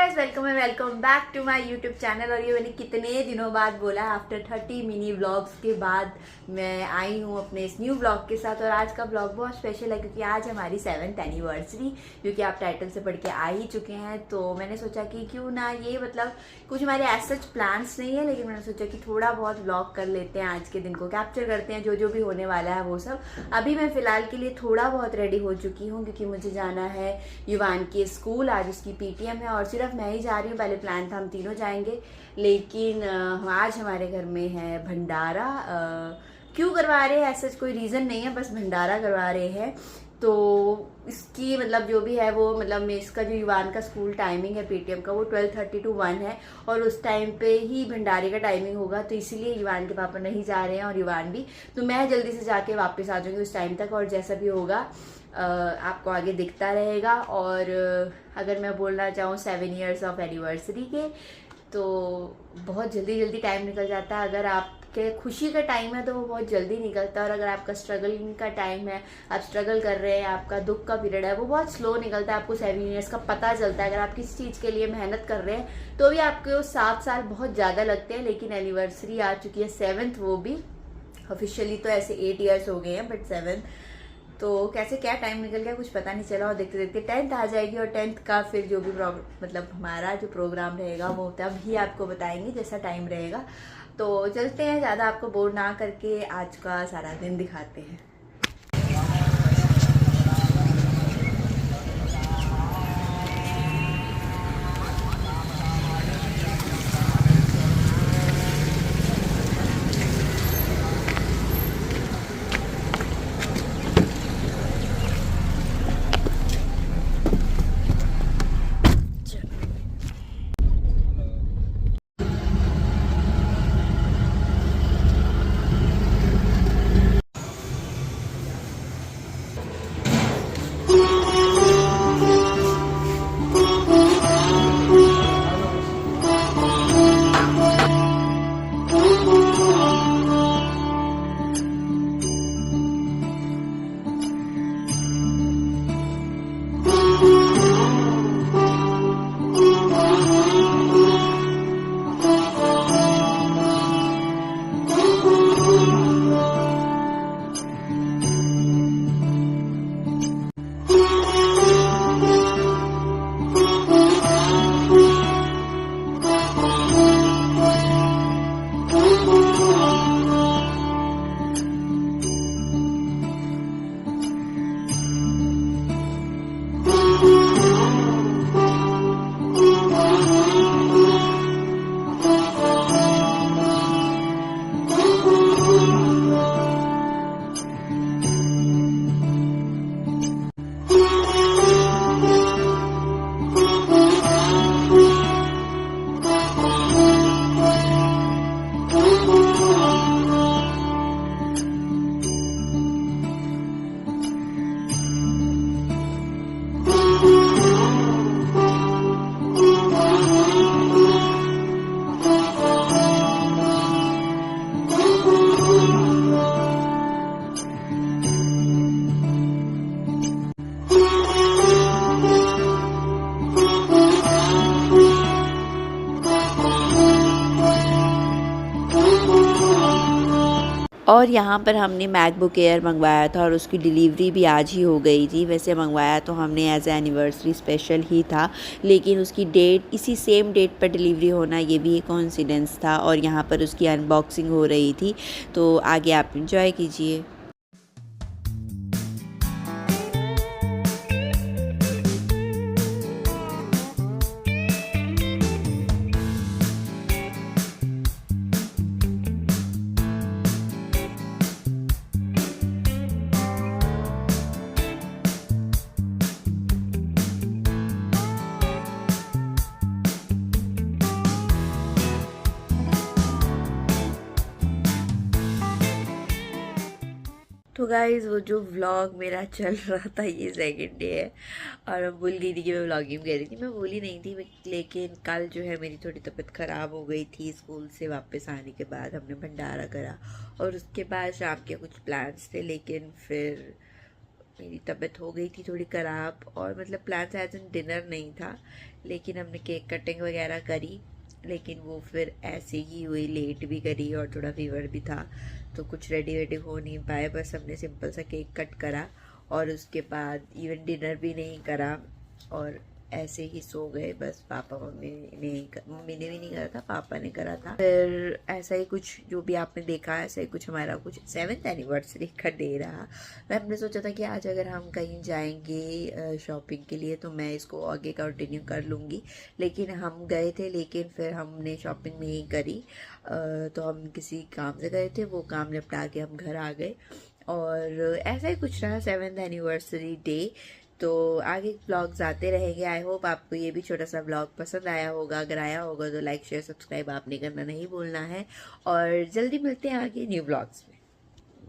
Guys, welcome back to my YouTube channel. और ये मैंने कितने दिनों बाद बोला, आफ्टर 30 मिनी व्लॉग्स के बाद मैं आई हूँ अपने इस न्यू व्लॉग के साथ। और आज का व्लॉग बहुत स्पेशल है क्योंकि आज हमारी 7th एनिवर्सरी, क्योंकि आप टाइटल से पढ़ के आ ही चुके हैं। तो मैंने सोचा कि क्यों ना, ये मतलब कुछ हमारे एज सच प्लान्स नहीं है, लेकिन मैंने सोचा कि थोड़ा बहुत व्लॉग कर लेते हैं, आज के दिन को कैप्चर करते हैं, जो जो भी होने वाला है वो सब। अभी मैं फिलहाल के लिए थोड़ा बहुत रेडी हो चुकी हूँ क्योंकि मुझे जाना है युवान के स्कूल। आज उसकी पीटीएम है और सिर्फ मैं ही जा रही हूँ। पहले प्लान था हम तीनों जाएंगे, लेकिन आज हमारे घर में है भंडारा। क्यों करवा रहे हैं, ऐसा कोई रीज़न नहीं है, बस भंडारा करवा रहे हैं। तो इसकी मतलब जो भी है वो मतलब इसका जो युवान का स्कूल टाइमिंग है पीटीएम का, वो 12:30 to 1 है और उस टाइम पे ही भंडारे का टाइमिंग होगा। तो इसीलिए युवान के पापा नहीं जा रहे हैं और युवान भी। तो मैं जल्दी से जाके वापस आ जाऊंगी उस टाइम तक, और जैसा भी होगा आपको आगे दिखता रहेगा। और अगर मैं बोलना चाहूँ 7 years ऑफ एनिवर्सरी के, तो बहुत जल्दी जल्दी टाइम निकल जाता है। अगर आपके खुशी का टाइम है तो वो बहुत जल्दी निकलता है, और अगर आपका स्ट्रगलिंग का टाइम है, आप स्ट्रगल कर रहे हैं, आपका दुख का पीरियड है, वो बहुत स्लो निकलता है। आपको 7 years का पता चलता है। अगर आप किसी चीज़ के लिए मेहनत कर रहे हैं तो भी आपके 7 साल बहुत ज़्यादा लगते हैं, लेकिन एनिवर्सरी आ चुकी है 7th, वो भी ऑफिशियली तो ऐसे 8 years हो गए हैं, बट 7th। तो कैसे क्या टाइम निकल गया कुछ पता नहीं चला। और देखते देखते 10th आ जाएगी, और 10th का फिर जो भी मतलब हमारा जो प्रोग्राम रहेगा वो तभी आपको बताएंगे जैसा टाइम रहेगा। तो चलते हैं, ज़्यादा आपको बोर ना करके आज का सारा दिन दिखाते हैं। और यहाँ पर हमने मैकबुक एयर मंगवाया था और उसकी डिलीवरी भी आज ही हो गई थी। वैसे मंगवाया तो हमने एज एनिवर्सरी स्पेशल ही था, लेकिन उसकी डेट इसी सेम डेट पर डिलीवरी होना ये भी एक कोइंसिडेंस था। और यहाँ पर उसकी अनबॉक्सिंग हो रही थी, तो आगे आप इंजॉय कीजिए। तो गाइज़, वो जो व्लॉग मेरा चल रहा था ये सेकंड डे है, और मैं भूल गई थी कि मैं व्लॉगिंग कर रही थी। मैं भूली नहीं थी, लेकिन कल जो है मेरी थोड़ी तबीयत ख़राब हो गई थी। स्कूल से वापस आने के बाद हमने भंडारा करा और उसके बाद शाम के कुछ प्लान्स थे, लेकिन फिर मेरी तबीयत हो गई थी थोड़ी ख़राब, और मतलब प्लान एज एन डिनर नहीं था, लेकिन हमने केक कटिंग वगैरह करी, लेकिन वो फिर ऐसे ही हुई, लेट भी करी और थोड़ा फीवर भी था, तो कुछ रेडी वेडी हो नहीं पाए। बस हमने सिंपल सा केक कट करा और उसके बाद इवन डिनर भी नहीं करा और ऐसे ही सो गए। बस पापा मम्मी ने भी नहीं करा था, पापा ने करा था। फिर ऐसा ही कुछ जो भी आपने देखा, ऐसा ही कुछ हमारा कुछ 7th एनिवर्सरी का डे रहा। मैं हमने सोचा था कि आज अगर हम कहीं जाएंगे शॉपिंग के लिए तो मैं इसको आगे कंटिन्यू कर लूँगी, लेकिन हम गए थे, लेकिन फिर हमने शॉपिंग नहीं करी। तो हम किसी काम से गए थे, वो काम निपटा के हम घर आ गए और ऐसा ही कुछ रहा 7th एनिवर्सरी डे। तो आगे ब्लॉग्स आते रहेंगे। आई होप आपको ये भी छोटा सा ब्लॉग पसंद आया होगा। अगर आया होगा तो लाइक शेयर सब्सक्राइब आपने करना नहीं भूलना है, और जल्दी मिलते हैं आगे न्यू ब्लॉग्स में।